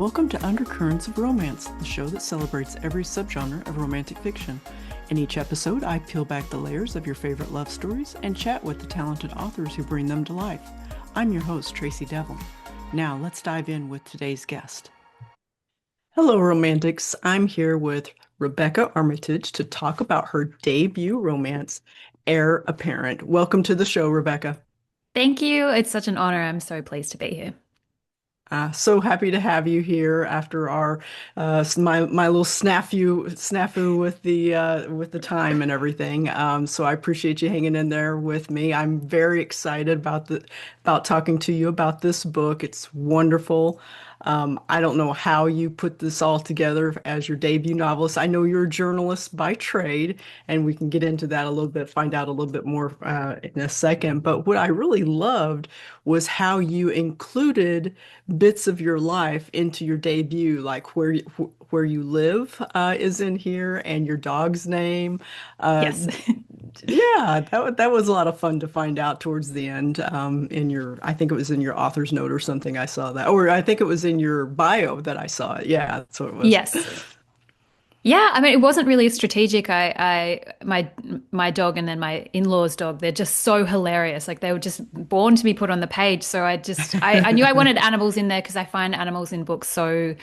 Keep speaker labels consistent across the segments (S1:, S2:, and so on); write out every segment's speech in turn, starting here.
S1: Welcome to Undercurrents of Romance, the show that celebrates every subgenre of romantic fiction. In each episode, I peel back the layers of your favorite love stories and chat with the talented authors who bring them to life. I'm your host, Tracey Devlyn. Now, let's dive in with today's guest. Hello, Romantics. I'm here with Rebecca Armitage to talk about her debut romance, Heir Apparent. Welcome to the show, Rebecca.
S2: Thank you. It's such an honor. I'm so pleased to be here.
S1: So happy to have you here after our my little snafu with the time and everything. So I appreciate you hanging in there with me. I'm very excited about talking to you about this book. It's wonderful. I don't know how you put this all together as your debut novelist. I know you're a journalist by trade, and we can get into that a little bit, find out a little bit more in a second. But what I really loved was how you included bits of your life into your debut, like where you live is in here, and your dog's name. Uh,
S2: Yes.
S1: yeah, that was a lot of fun to find out towards the end. In your, I think it was in your author's note or something. I saw that, or I think it was in your bio that I saw it. Yeah, that's what it was.
S2: Yes. Yeah, I mean, it wasn't really strategic. My dog and then my in-laws' dog, they're just so hilarious. Like they were just born to be put on the page. So I knew I wanted animals in there because I find animals in books so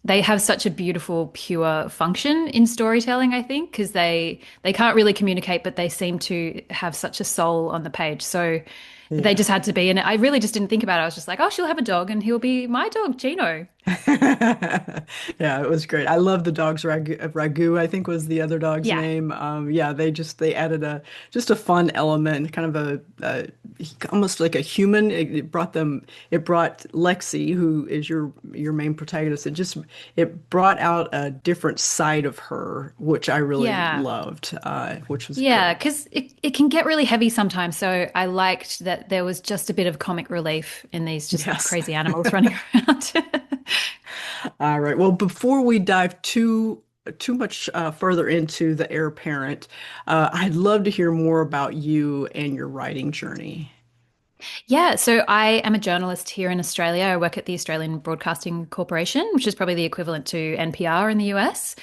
S2: they have such a beautiful, pure function in storytelling, I think, because they can't really communicate, but they seem to have such a soul on the page. So they
S1: Yeah.
S2: just had to be. And I really just didn't think about it. I was just like, oh, she'll have a dog and he'll be my dog, Gino.
S1: Yeah, it was great. I love the dog's Ragu, I think was the other dog's
S2: Yeah.
S1: name. Yeah, they added a just a fun element, kind of almost like a human. It brought Lexi, who is your main protagonist. It brought out a different side of her, which I really
S2: Yeah.
S1: loved, which was
S2: Yeah,
S1: great.
S2: because it can get really heavy sometimes. So I liked that there was just a bit of comic relief in these just
S1: Yes.
S2: crazy animals running around.
S1: All right. Well, before we dive too much further into the heir apparent, I'd love to hear more about you and your writing journey.
S2: Yeah, so I am a journalist here in Australia. I work at the Australian Broadcasting Corporation, which is probably the equivalent to NPR in the US.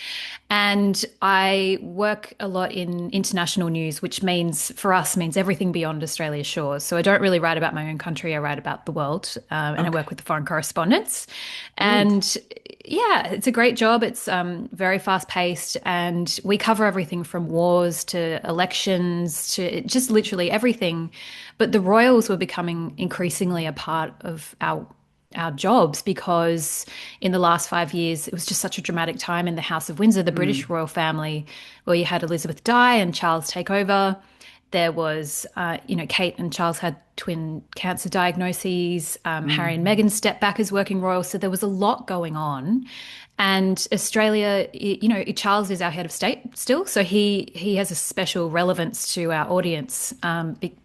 S2: And I work a lot in international news, which means for us means everything beyond Australia's shores. So I don't really write about my own country. I write about the world, and I work
S1: Okay,
S2: with the foreign correspondents.
S1: great.
S2: And yeah, it's a great job. It's very fast paced, and we cover everything from wars to elections to just literally everything. But the royals were becoming increasingly a part of our jobs because in the last 5 years, it was just such a dramatic time in the House of Windsor, the British
S1: Mm,
S2: royal family, where you had Elizabeth die and Charles take over. There was, Kate and Charles had twin cancer diagnoses. Harry and
S1: mm.
S2: Meghan stepped back as working royals. So there was a lot going on. And Australia, Charles is our head of state still, so he has a special relevance to our audience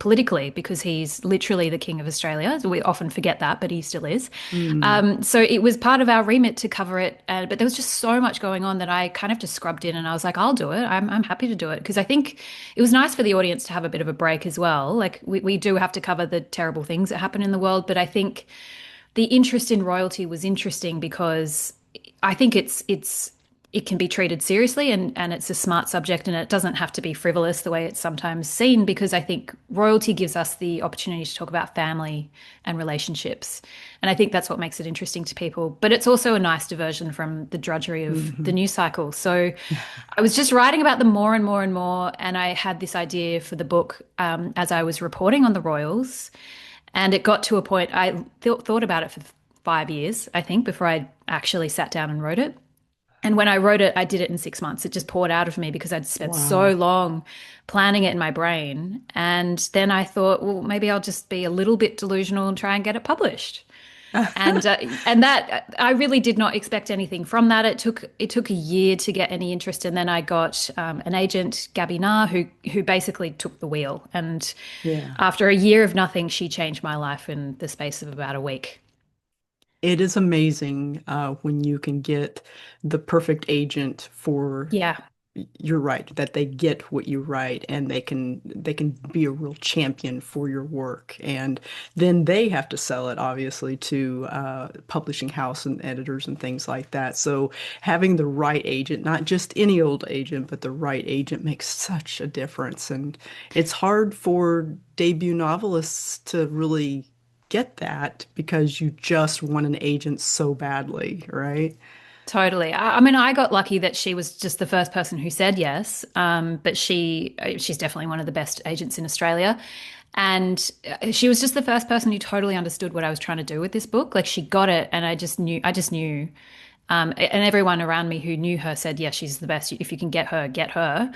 S2: politically because he's literally the king of Australia. So we often forget that, but he still is.
S1: Mm.
S2: So it was part of our remit to cover it, but there was just so much going on that I kind of just scrubbed in, and I was like, I'll do it. I'm happy to do it because I think it was nice for the audience to have a bit of a break as well. Like we do have to cover the terrible things that happen in the world, but I think the interest in royalty was interesting because I think it can be treated seriously and it's a smart subject and it doesn't have to be frivolous the way it's sometimes seen because I think royalty gives us the opportunity to talk about family and relationships. And I think that's what makes it interesting to people. But it's also a nice diversion from the drudgery of the
S1: Mhm.
S2: news cycle. So I was just writing about them more and more and more. And I had this idea for the book as I was reporting on the royals. And it got to a point, I thought about it for 5 years, I think, before I actually sat down and wrote it. And when I wrote it, I did it in 6 months. It just poured out of me because I'd spent so
S1: Wow.
S2: long planning it in my brain. And then I thought, well, maybe I'll just be a little bit delusional and try and get it published. And that I really did not expect anything from that. It took a year to get any interest, and then I got an agent, Gabby Narr, who basically took the wheel. And
S1: Yeah.
S2: after a year of nothing, she changed my life in the space of about a week.
S1: It is amazing when you can get the perfect agent for
S2: Yeah.
S1: you're right that they get what you write and they can be a real champion for your work, and then they have to sell it obviously to publishing house and editors and things like that. So having the right agent, not just any old agent, but the right agent makes such a difference. And it's hard for debut novelists to really get that because you just want an agent so badly, right?
S2: Totally. I mean, I got lucky that she was just the first person who said yes. But she's definitely one of the best agents in Australia. And she was just the first person who totally understood what I was trying to do with this book. Like she got it, and I just knew. And everyone around me who knew her said, yeah, she's the best. If you can get her, get her.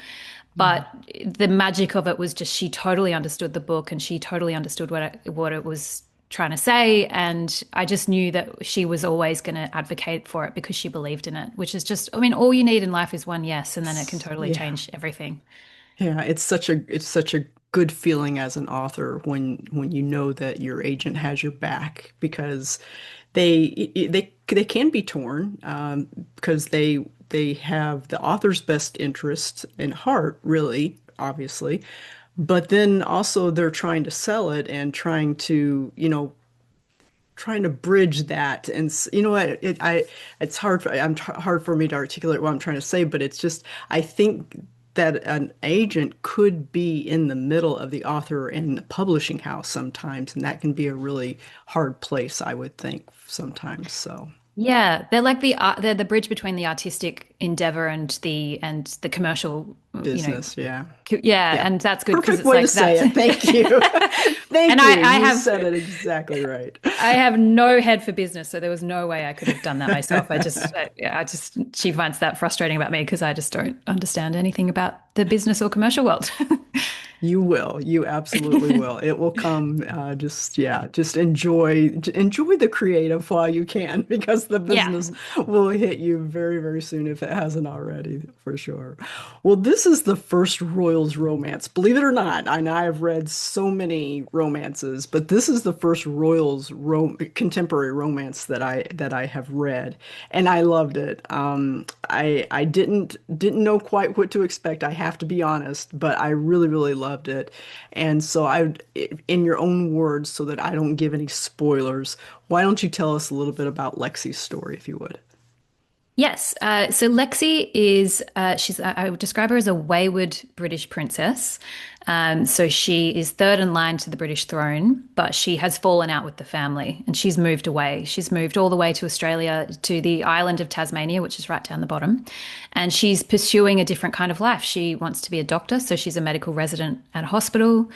S2: But the magic of it was just she totally understood the book and she totally understood what it was trying to say. And I just knew that she was always going to advocate for it because she believed in it, which is just, I mean, all you need in life is one yes, and then it can totally
S1: Yeah.
S2: change everything.
S1: Yeah, it's such a good feeling as an author when you know that your agent has your back, because they can be torn, because they have the author's best interest in heart, really, obviously, but then also they're trying to sell it and trying to bridge that. And you know what, it's hard for me to articulate what I'm trying to say, but it's just, I think that an agent could be in the middle of the author and the publishing house sometimes, and that can be a really hard place, I would think, sometimes. So
S2: Yeah, they're like they're the bridge between the artistic endeavor and the commercial, you know,
S1: business, yeah.
S2: yeah,
S1: Yeah,
S2: and that's good because
S1: perfect
S2: it's
S1: way to
S2: like
S1: say
S2: that's
S1: it. Thank you.
S2: and
S1: Thank you.
S2: I
S1: You
S2: have
S1: said it exactly right.
S2: I have no head for business, so there was no way I could have done that myself. I just, she finds that frustrating about me because I just don't understand anything about the business or commercial world.
S1: You will. You absolutely will. It will come. Just enjoy the creative while you can, because the
S2: Yeah.
S1: business will hit you very, very soon if it hasn't already, for sure. Well, this is the first Royals romance, believe it or not. I know I've read so many romances, but this is the first contemporary romance that I have read, and I loved it. I didn't know quite what to expect. I have to be honest, but I really, really loved it. And so in your own words, so that I don't give any spoilers, why don't you tell us a little bit about Lexi's story, if you would?
S2: Yes. So Lexi is I would describe her as a wayward British princess. So she is third in line to the British throne, but she has fallen out with the family and she's moved away. She's moved all the way to Australia, to the island of Tasmania, which is right down the bottom. And she's pursuing a different kind of life. She wants to be a doctor, so she's a medical resident at a hospital.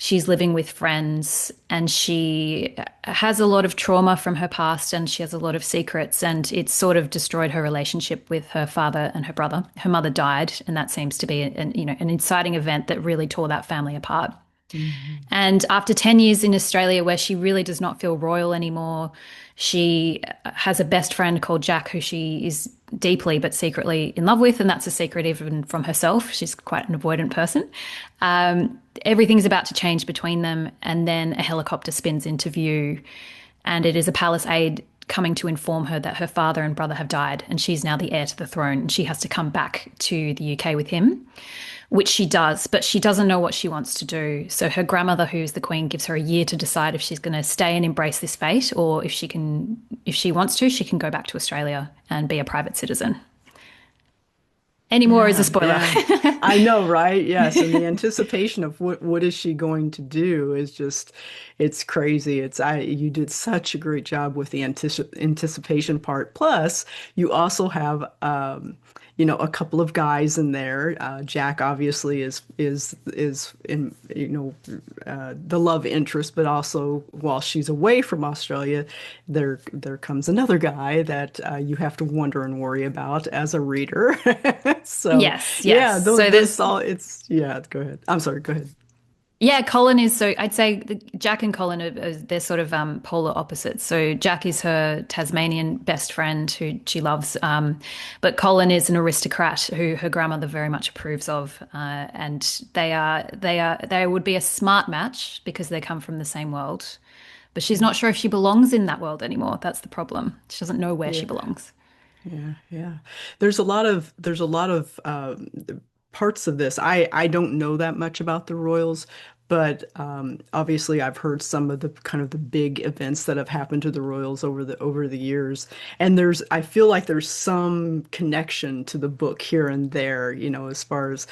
S2: She's living with friends and she has a lot of trauma from her past and she has a lot of secrets, and it's sort of destroyed her relationship with her father and her brother. Her mother died, and that seems to be an inciting event that really tore that family apart.
S1: Mhm.
S2: And after 10 years in Australia, where she really does not feel royal anymore, she has a best friend called Jack, who she is deeply but secretly in love with. And that's a secret even from herself. She's quite an avoidant person. Everything's about to change between them. And then a helicopter spins into view, and it is a palace aide coming to inform her that her father and brother have died. And she's now the heir to the throne. And she has to come back to the UK with him, which she does, but she doesn't know what she wants to do. So her grandmother, who's the queen, gives her a year to decide if she's going to stay and embrace this fate, or if she wants to, she can go back to Australia and be a private citizen. Any more is a
S1: Yeah,
S2: spoiler.
S1: yeah. I know, right? Yes, and the anticipation of what is she going to do is just, it's crazy. You did such a great job with the anticipation part. Plus, you also have a couple of guys in there. Jack obviously is in the love interest, but also while she's away from Australia, there comes another guy that you have to wonder and worry about as a reader. So
S2: Yes,
S1: yeah,
S2: yes. So there's
S1: yeah, go ahead. I'm sorry, go ahead.
S2: Yeah, Colin is so I'd say Jack and Colin they're sort of polar opposites. So Jack is her Tasmanian best friend who she loves, but Colin is an aristocrat who her grandmother very much approves of, and they would be a smart match because they come from the same world. But she's not sure if she belongs in that world anymore. That's the problem. She doesn't know where she
S1: Yeah.
S2: belongs.
S1: Yeah, yeah. There's a lot of parts of this. I don't know that much about the Royals, but obviously I've heard some of the kind of the big events that have happened to the Royals over the years. And I feel like there's some connection to the book here and there, as far as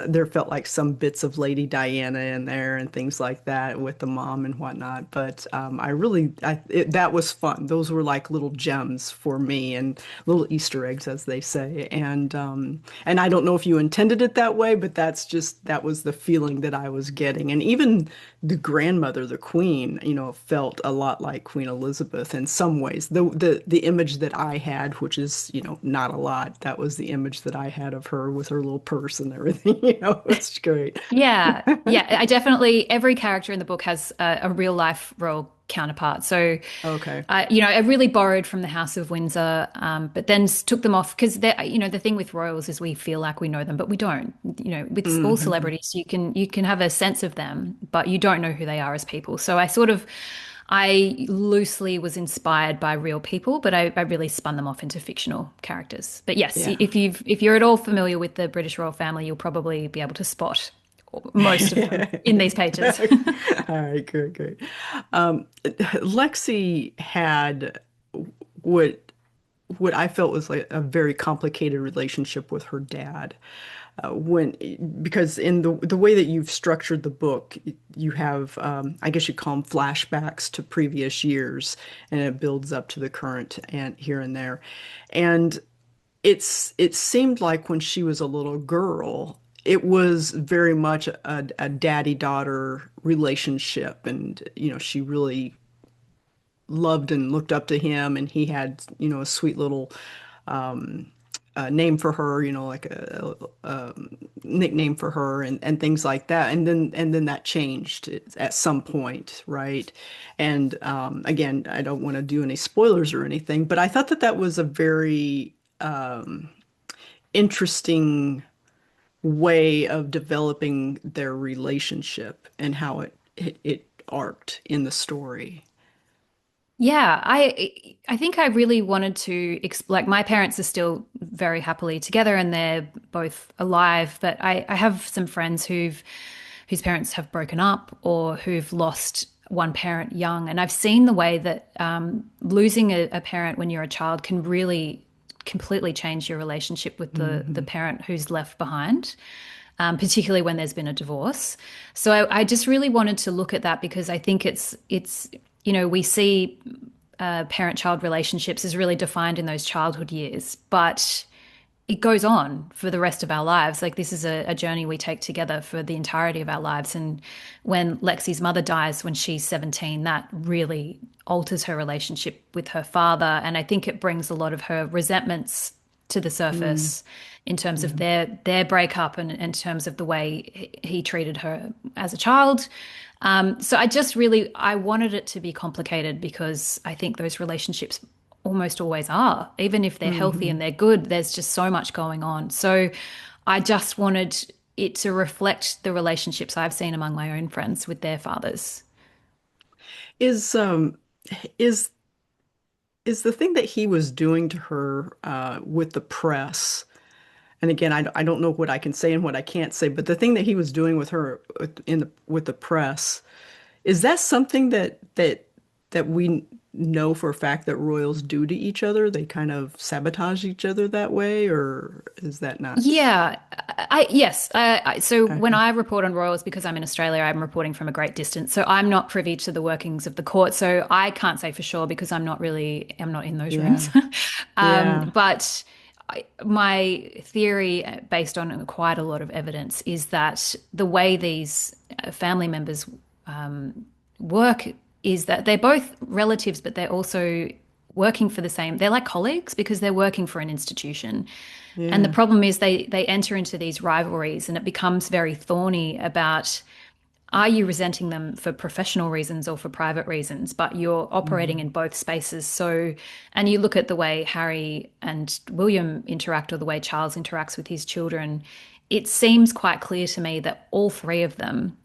S1: there felt like some bits of Lady Diana in there and things like that with the mom and whatnot. But that was fun. Those were like little gems for me and little Easter eggs, as they say. And I don't know if you intended it that way, but that was the feeling that I was getting. And even the grandmother, the Queen, felt a lot like Queen Elizabeth in some ways. The image that I had, which is, not a lot, that was the image that I had of her with her little purse and everything. It's great.
S2: Yeah, yeah, I definitely, every character in the book has a real life royal counterpart. So,
S1: Okay.
S2: I really borrowed from the House of Windsor, but then took them off because the thing with royals is we feel like we know them, but we don't. With all
S1: Hmm.
S2: celebrities, you can have a sense of them, but you don't know who they are as people. So I loosely was inspired by real people, but I really spun them off into fictional characters. But yes,
S1: Yeah.
S2: if you're at all familiar with the British royal family, you'll probably be able to spot most of them in these pages.
S1: All right, great, great. Lexi had what what I felt was like a very complicated relationship with her dad. When Because in the way that you've structured the book, you have I guess you call them flashbacks to previous years, and it builds up to the current and here and there. And it seemed like when she was a little girl, it was very much a daddy-daughter relationship, and she really loved and looked up to him, and he had a sweet little name for her, like a nickname for her, and things like that. And then that changed at some point, right? And again, I don't want to do any spoilers or anything, but I thought that that was a very interesting way of developing their relationship and how it arced in the story.
S2: Yeah, I think I really wanted to like my parents are still very happily together and they're both alive, but I have some friends whose parents have broken up or who've lost one parent young, and I've seen the way that losing a parent when you're a child can really completely change your relationship with the
S1: Hmm.
S2: parent who's left behind. Particularly when there's been a divorce. So I just really wanted to look at that because I think we see parent-child relationships as really defined in those childhood years, but it goes on for the rest of our lives. Like this is a journey we take together for the entirety of our lives. And when Lexi's mother dies when she's 17, that really alters her relationship with her father. And I think it brings a lot of her resentments to the
S1: Mm,
S2: surface in terms of
S1: yeah.
S2: their breakup and in terms of the way he treated her as a child. So I wanted it to be complicated because I think those relationships almost always are. Even if they're healthy
S1: Hmm.
S2: and they're good, there's just so much going on. So I just wanted it to reflect the relationships I've seen among my own friends with their fathers.
S1: Is is is the thing that he was doing to her with the press, and again, I don't know what I can say and what I can't say, but the thing that he was doing with her with the press, is that something that we know for a fact that royals do to each other? They kind of sabotage each other that way, or is that not?
S2: Yeah, yes. So when
S1: Okay.
S2: I report on royals, because I'm in Australia, I'm reporting from a great distance. So I'm not privy to the workings of the court. So I can't say for sure because I'm not in those rooms.
S1: Yeah. Yeah.
S2: But my theory, based on quite a lot of evidence, is that the way these family members work is that they're both relatives, but they're also working for the same. They're like colleagues because they're working for an institution. And the
S1: Yeah.
S2: problem is they enter into these rivalries and it becomes very thorny about are you resenting them for professional reasons or for private reasons, but you're operating
S1: Hmm.
S2: in both spaces. So, and you look at the way Harry and William interact or the way Charles interacts with his children, it seems quite clear to me that all three of them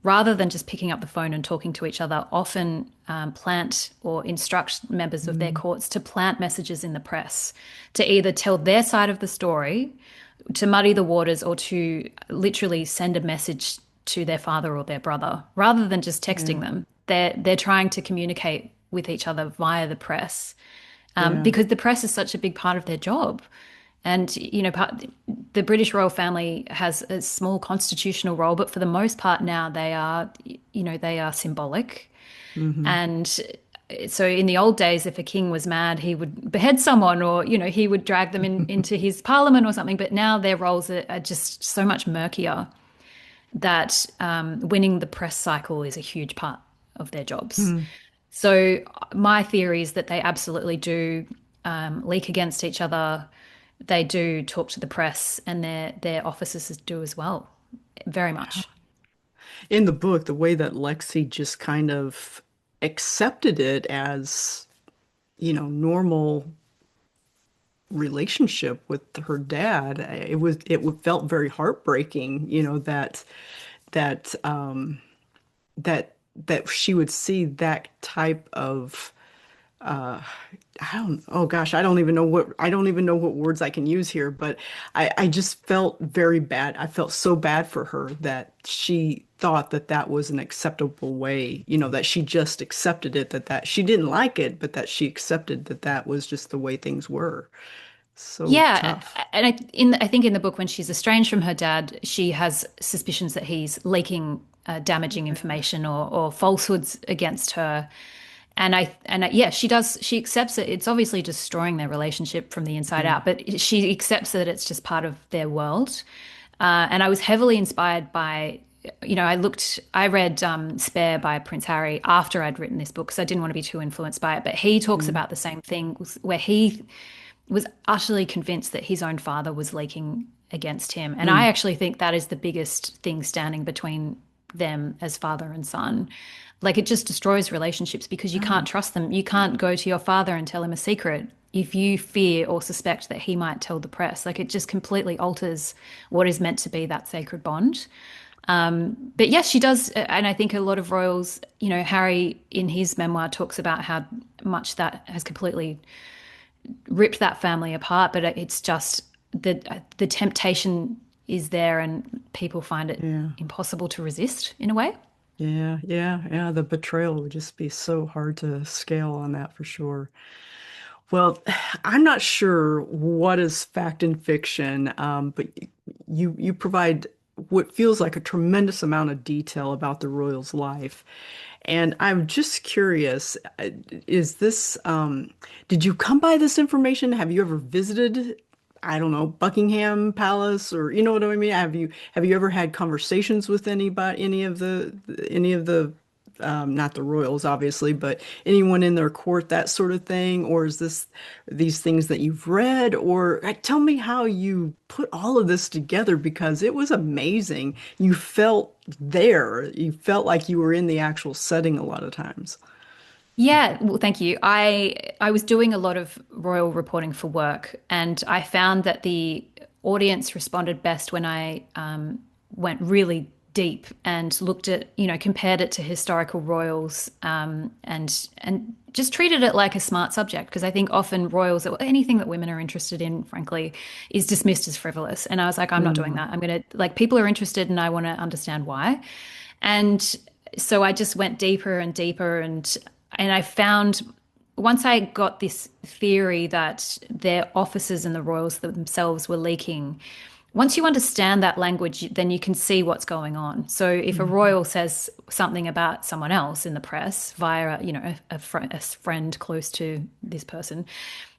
S2: rather than just picking up the phone and talking to each other, often plant or instruct members of their
S1: Mm,
S2: courts to plant messages in the press to either tell their side of the story, to muddy the waters, or to literally send a message to their father or their brother, rather than just texting
S1: yeah,
S2: them. They're trying to communicate with each other via the press,
S1: yeah.
S2: because the press is such a big part of their job. And, the British royal family has a small constitutional role, but for the most part now they are symbolic.
S1: Hmm.
S2: And so in the old days, if a king was mad, he would behead someone, or, he would drag them into his parliament or something. But now their roles are just so much murkier that winning the press cycle is a huge part of their jobs.
S1: Mm.
S2: So my theory is that they absolutely do leak against each other. They do talk to the press, and their officers do as well, very much.
S1: In the book, the way that Lexi just kind of accepted it as, normal relationship with her dad, it felt very heartbreaking, that she would see that type of oh gosh, I don't even know what words I can use here, but I just felt very bad. I felt so bad for her that she thought that that was an acceptable way, that she just accepted it, that she didn't like it, but that she accepted that that was just the way things were. So
S2: Yeah,
S1: tough.
S2: and I think in the book, when she's estranged from her dad, she has suspicions that he's leaking damaging information or falsehoods against her. Yeah, she accepts it. It's obviously destroying their relationship from the inside
S1: Yeah.
S2: out, but she accepts that it's just part of their world. And I was heavily inspired by, I read Spare by Prince Harry after I'd written this book because I didn't want to be too influenced by it. But he talks
S1: Mm,
S2: about the same thing, where he was utterly convinced that his own father was leaking against him. And I
S1: mm,
S2: actually think that is the biggest thing standing between them as father and son. Like, it just destroys relationships because you can't
S1: oh,
S2: trust them. You can't go to your father and tell him a secret if you fear or suspect that he might tell the press. Like, it just completely alters what is meant to be that sacred bond. But yes, she does. And I think a lot of royals, Harry in his memoir talks about how much that has completely ripped that family apart. But it's just the temptation is there, and people find it
S1: yeah.
S2: impossible to resist in a way.
S1: Yeah, yeah, yeah. The betrayal would just be so hard to scale on that for sure. Well, I'm not sure what is fact and fiction, but you provide what feels like a tremendous amount of detail about the royal's life. And I'm just curious, is this, did you come by this information? Have you ever visited, I don't know, Buckingham Palace, or you know what I mean? Have you ever had conversations with anybody, any of the not the royals, obviously, but anyone in their court, that sort of thing? Or is this these things that you've read? Or tell me how you put all of this together because it was amazing. You felt there. You felt like you were in the actual setting a lot of times.
S2: Yeah, well, thank you. I was doing a lot of royal reporting for work, and I found that the audience responded best when I went really deep and looked at, compared it to historical royals, and just treated it like a smart subject. Because I think often royals, or anything that women are interested in, frankly, is dismissed as frivolous. And I was like, I'm not doing
S1: Mm,
S2: that. I'm gonna, like, people are interested, and I want to understand why. And so I just went deeper and deeper, and I found, once I got this theory that their officers and the royals themselves were leaking, once you understand that language, then you can see what's going on. So if a
S1: mhm,
S2: royal says something about someone else in the press via, a friend close to this person,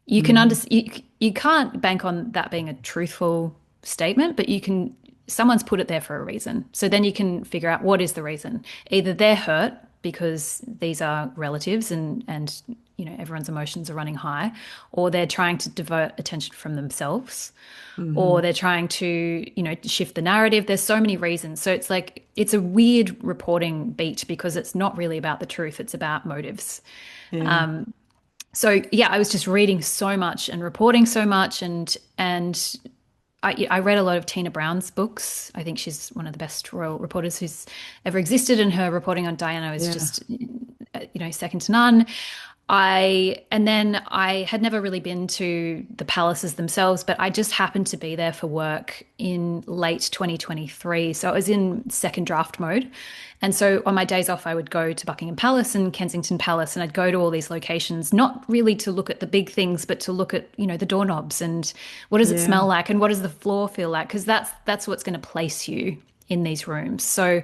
S2: you can
S1: mhm,
S2: you can't bank on that being a truthful statement, but you can, someone's put it there for a reason. So then you can figure out what is the reason. Either they're hurt because these are relatives, and everyone's emotions are running high, or they're trying to divert attention from themselves, or
S1: mhm.
S2: they're trying to, shift the narrative. There's so many reasons. So it's like, it's a weird reporting beat because it's not really about the truth, it's about motives.
S1: Yeah.
S2: So yeah, I was just reading so much and reporting so much, and I read a lot of Tina Brown's books. I think she's one of the best royal reporters who's ever existed, and her reporting on Diana is
S1: Yeah.
S2: just, second to none. And then I had never really been to the palaces themselves, but I just happened to be there for work in late 2023. So I was in second draft mode. And so on my days off, I would go to Buckingham Palace and Kensington Palace, and I'd go to all these locations, not really to look at the big things, but to look at, the doorknobs and what does it smell
S1: Yeah.
S2: like and what does the floor feel like? Because that's what's going to place you in these rooms. So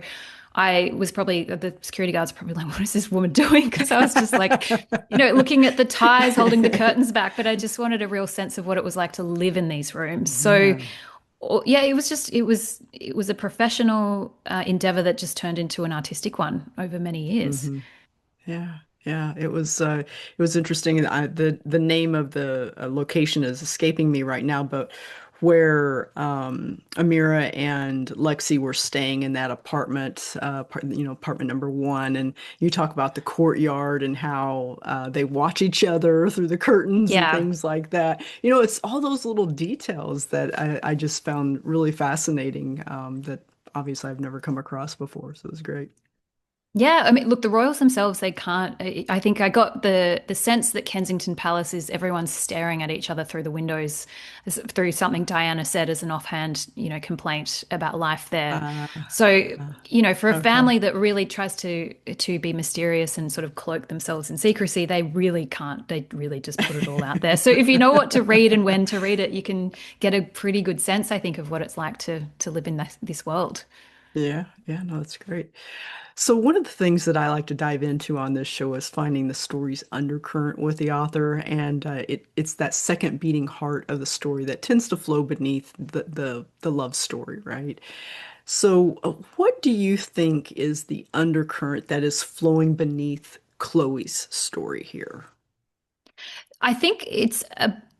S2: I was probably, the security guards were probably like, what is this woman doing? Because I was just like, looking at the ties, holding the curtains back, but I just wanted a real sense of what it was like to live in these rooms. So,
S1: Yeah.
S2: yeah, it was a professional endeavor that just turned into an artistic one over many years.
S1: Hmm. Yeah, yeah, it was interesting. And the name of the location is escaping me right now, but where Amira and Lexi were staying in that apartment, apartment number one, and you talk about the courtyard and how they watch each other through the curtains and
S2: Yeah.
S1: things like that. It's all those little details that I just found really fascinating, that obviously I've never come across before. So it was great.
S2: Yeah, I mean, look, the royals themselves, they can't. I think I got the sense that Kensington Palace is everyone's staring at each other through the windows, through something Diana said as an offhand, complaint about life there.
S1: Uh,
S2: So, for a
S1: okay.
S2: family that really tries to be mysterious and sort of cloak themselves in secrecy, they really can't. They really just put it all out there. So, if you know what to read and when to read it, you can get a pretty good sense, I think, of what it's like to live in this world.
S1: Yeah, yeah, no, that's great. So one of the things that I like to dive into on this show is finding the story's undercurrent with the author, and it's that second beating heart of the story that tends to flow beneath the love story, right? So what do you think is the undercurrent that is flowing beneath Chloe's story here?
S2: I think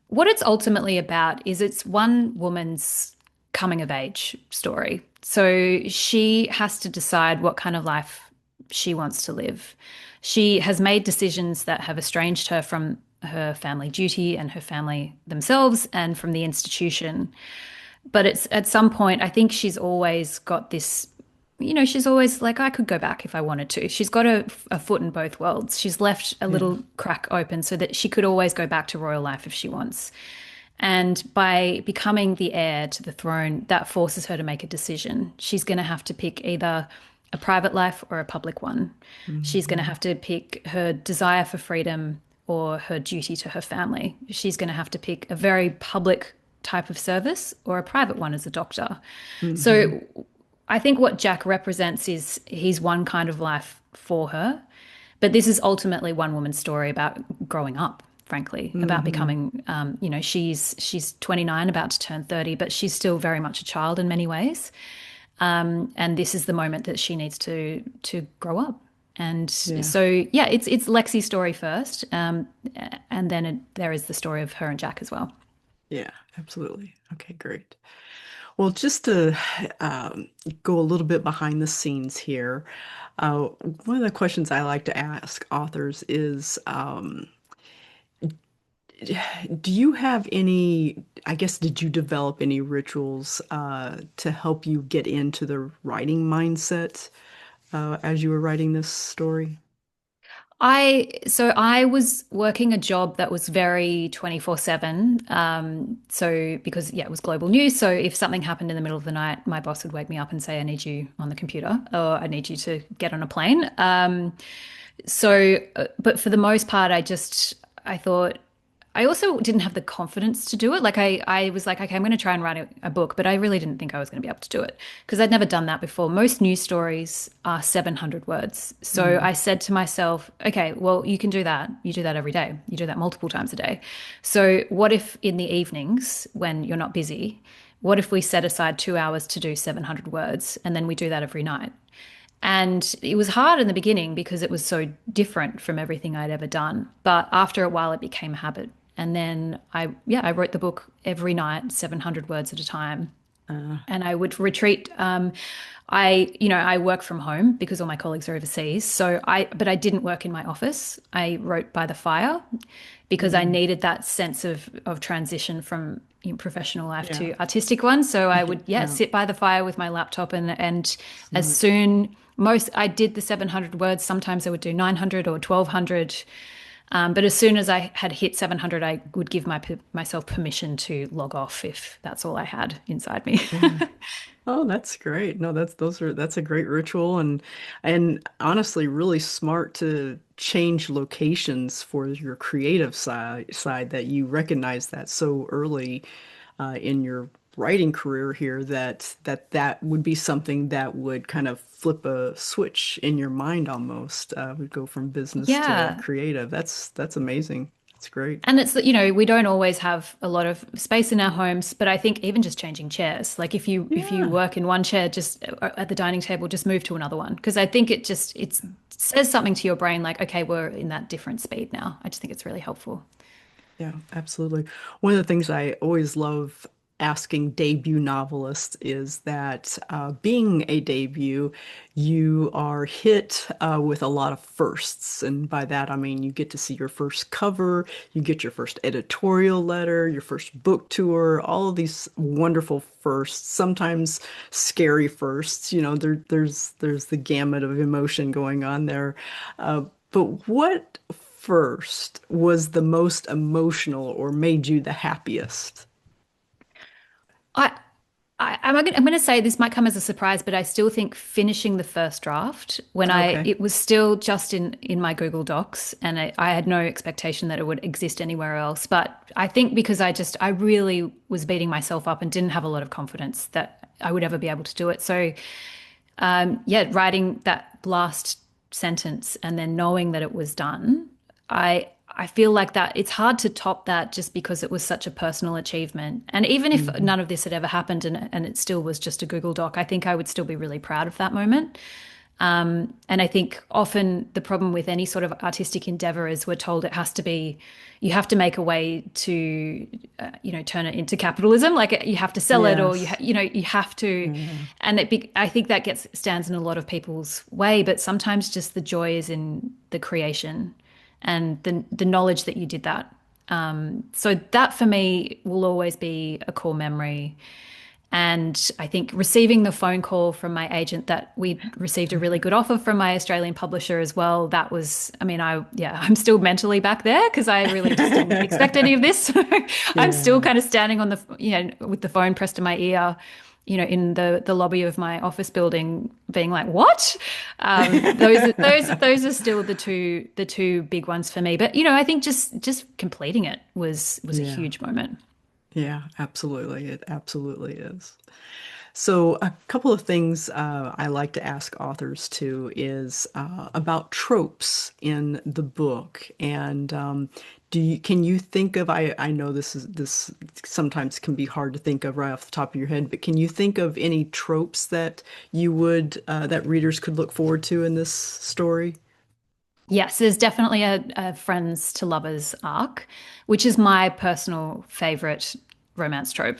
S2: what it's ultimately about is it's one woman's coming of age story. So she has to decide what kind of life she wants to live. She has made decisions that have estranged her from her family duty and her family themselves and from the institution. But it's at some point, I think she's always got this, she's always like, I could go back if I wanted to. She's got a foot in both worlds. She's left a
S1: Yeah.
S2: little crack open so that she could always go back to royal life if she wants. And by becoming the heir to the throne, that forces her to make a decision. She's going to have to pick either a private life or a public one. She's going to
S1: Hmm.
S2: have to pick her desire for freedom or her duty to her family. She's going to have to pick a very public type of service or a private one as a doctor.
S1: Hmm.
S2: So I think what Jack represents is he's one kind of life for her, but this is ultimately one woman's story about growing up, frankly, about
S1: Hmm.
S2: becoming, she's 29, about to turn 30, but she's still very much a child in many ways. And this is the moment that she needs to grow up. And
S1: Yeah.
S2: so, yeah, it's Lexi's story first, and then there is the story of her and Jack as well.
S1: Yeah, absolutely. Okay, great. Well, just to um, go a little bit behind the scenes here, one of the questions I like to ask authors is, do you have any, I guess, did you develop any rituals to help you get into the writing mindset as you were writing this story?
S2: I was working a job that was very 24/7. So because yeah, it was global news. So if something happened in the middle of the night, my boss would wake me up and say, I need you on the computer or I need you to get on a plane. But for the most part, I thought, I also didn't have the confidence to do it. Like I was like, okay, I'm going to try and write a book, but I really didn't think I was going to be able to do it because I'd never done that before. Most news stories are 700 words. So
S1: Mm,
S2: I said to myself, okay, well, you can do that. You do that every day. You do that multiple times a day. So what if in the evenings when you're not busy, what if we set aside 2 hours to do 700 words and then we do that every night? And it was hard in the beginning because it was so different from everything I'd ever done. But after a while, it became a habit. And then I wrote the book every night, 700 words at a time.
S1: Uh,
S2: and I would retreat. I work from home because all my colleagues are overseas. But I didn't work in my office. I wrote by the fire because I
S1: mm,
S2: needed that sense of transition from professional life
S1: yeah.
S2: to artistic one. So I would, yeah,
S1: Yeah.
S2: sit by the fire with my laptop and as
S1: Smart.
S2: soon I did the 700 words. Sometimes I would do 900 or 1200. But as soon as I had hit 700, I would give myself permission to log off if that's all I had inside me.
S1: Yeah. Oh, that's great. No, that's a great ritual and honestly really smart to change locations for your creative side that you recognize that so early in your writing career here that would be something that would kind of flip a switch in your mind almost. Would go from business to
S2: Yeah.
S1: creative. That's amazing. That's great.
S2: And it's, we don't always have a lot of space in our homes, but I think even just changing chairs, like if you
S1: Yeah.
S2: work in one chair, just at the dining table, just move to another one. Because I think it says something to your brain like, okay, we're in that different speed now. I just think it's really helpful.
S1: Yeah, absolutely. One of the things I always love asking debut novelists is that being a debut, you are hit with a lot of firsts. And by that, I mean you get to see your first cover, you get your first editorial letter, your first book tour, all of these wonderful firsts, sometimes scary firsts. You know, there's the gamut of emotion going on there. But what first was the most emotional or made you the happiest?
S2: I, I'm going to say this might come as a surprise, but I still think finishing the first draft
S1: Okay.
S2: it was still just in my Google Docs, and I had no expectation that it would exist anywhere else. But I think because I really was beating myself up and didn't have a lot of confidence that I would ever be able to do it. So yeah, writing that last sentence and then knowing that it was done, I feel like that it's hard to top that just because it was such a personal achievement. And even if
S1: Hmm.
S2: none of this had ever happened and it still was just a Google Doc, I think I would still be really proud of that moment. And I think often the problem with any sort of artistic endeavor is we're told it has to be, you have to make a way to, turn it into capitalism. Like you have to sell it, or
S1: Yes.
S2: you have to,
S1: Yeah.
S2: and I think that stands in a lot of people's way. But sometimes just the joy is in the creation and the knowledge that you did that. So that for me will always be a core memory. And I think receiving the phone call from my agent that we received a really good offer from my Australian publisher as well, that was, I mean, I'm still mentally back there because I really just didn't expect any of this. I'm still
S1: Yeah.
S2: kind of standing on with the phone pressed to my ear, in the lobby of my office building, being like, "What?" Those are still the two big ones for me. But I think just completing it was a
S1: Yeah.
S2: huge moment.
S1: Yeah, absolutely. It absolutely is. So, a couple of things I like to ask authors too is about tropes in the book. And can you think of, I know this sometimes can be hard to think of right off the top of your head, but can you think of any tropes that that readers could look forward to in this story?
S2: Yes, there's definitely a friends to lovers arc, which is my personal favorite romance trope.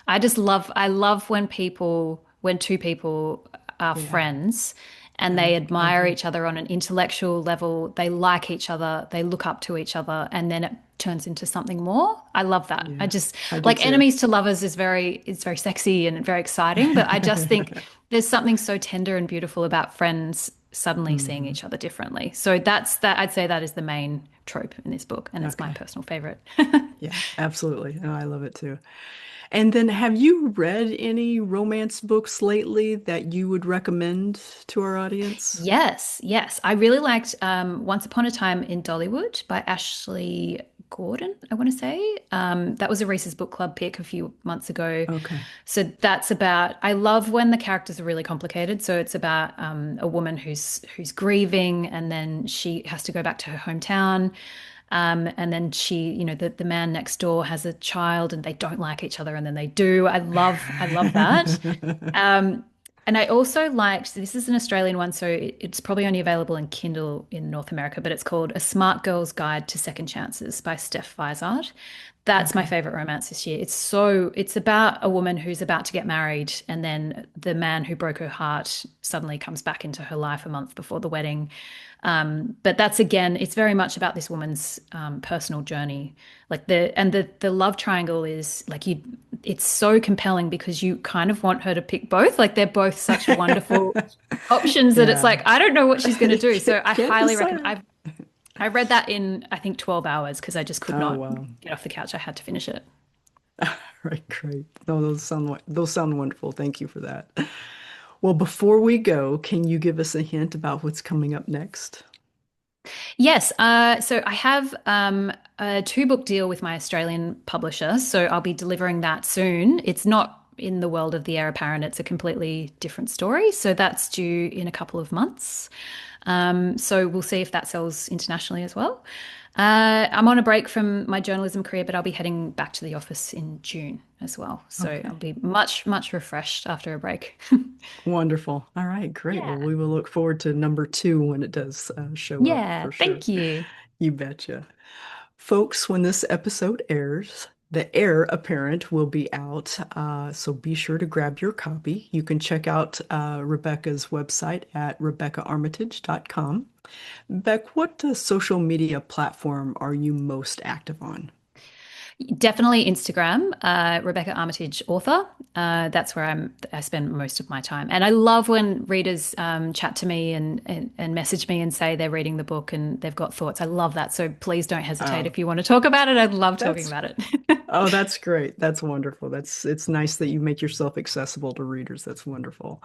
S2: I love when two people are
S1: Yeah.
S2: friends and
S1: I
S2: they
S1: I
S2: admire
S1: agree.
S2: each other on an intellectual level, they like each other, they look up to each other, and then it turns into something more. I love that. I
S1: Yeah,
S2: just
S1: I do
S2: like
S1: too.
S2: enemies to lovers is very sexy and very exciting, but I just think there's something so tender and beautiful about friends suddenly seeing
S1: Hmm.
S2: each other differently. So that's that. I'd say that is the main trope in this book, and it's my
S1: Okay.
S2: personal favorite.
S1: Yeah, absolutely. No, I love it too. And then have you read any romance books lately that you would recommend to our audience?
S2: Yes, yes. I really liked Once Upon a Time in Dollywood by Ashley Gordon, I want to say. That was a Reese's Book Club pick a few months ago.
S1: Okay.
S2: So that's about, I love when the characters are really complicated. So it's about a woman who's grieving and then she has to go back to her hometown. And then the man next door has a child and they don't like each other and then they do. I love that. Um, and I also liked, this is an Australian one, so it's probably only available in Kindle in North America, but it's called A Smart Girl's Guide to Second Chances by Steph Vizard. That's my
S1: Okay.
S2: favorite romance this year. It's about a woman who's about to get married, and then the man who broke her heart suddenly comes back into her life a month before the wedding. But that's again, it's very much about this woman's personal journey. Like the love triangle is like it's so compelling because you kind of want her to pick both. Like they're both such wonderful options that it's
S1: Yeah.
S2: like I don't know what she's going to do. So I
S1: Can't
S2: highly recommend.
S1: decide.
S2: I read that in I think 12 hours because I just could
S1: Oh,
S2: not
S1: wow.
S2: get off the couch. I had to finish it.
S1: Right, great. No, those sound wonderful. Thank you for that. Well, before we go, can you give us a hint about what's coming up next?
S2: Yes, so I have a two-book deal with my Australian publisher, so I'll be delivering that soon. It's not in the world of the heir apparent, it's a completely different story. So that's due in a couple of months. So we'll see if that sells internationally as well. I'm on a break from my journalism career, but I'll be heading back to the office in June as well. So I'll
S1: Okay.
S2: be much, much refreshed after a break.
S1: Wonderful. All right, great. Well,
S2: Yeah.
S1: we will look forward to number two when it does show up
S2: Yeah,
S1: for sure.
S2: thank you.
S1: You betcha. Folks, when this episode airs, the heir apparent will be out, so be sure to grab your copy. You can check out Rebecca's website at rebeccaarmitage.com. Beck, what social media platform are you most active on?
S2: Definitely Instagram, Rebecca Armitage author. That's where I spend most of my time. And I love when readers chat to me and message me and say they're reading the book and they've got thoughts. I love that. So please don't hesitate
S1: Oh,
S2: if you want to talk about it. I'd love talking
S1: that's
S2: about it.
S1: that's great. That's wonderful. It's nice that you make yourself accessible to readers. That's wonderful.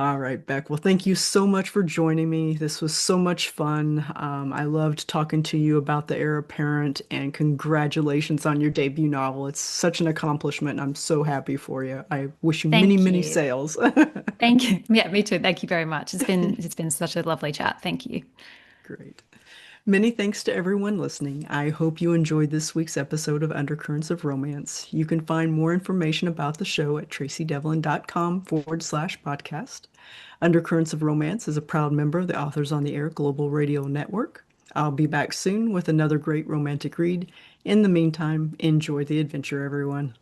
S1: All right, Beck. Well, thank you so much for joining me. This was so much fun. I loved talking to you about the heir apparent, and congratulations on your debut novel. It's such an accomplishment. I'm so happy for you. I wish you many,
S2: Thank
S1: many
S2: you.
S1: sales.
S2: Thank you. Yeah, me too. Thank you very much. It's been such a lovely chat. Thank you.
S1: Great. Many thanks to everyone listening. I hope you enjoyed this week's episode of Undercurrents of Romance. You can find more information about the show at tracydevlyn.com/podcast. Undercurrents of Romance is a proud member of the Authors on the Air Global Radio Network. I'll be back soon with another great romantic read. In the meantime, enjoy the adventure, everyone.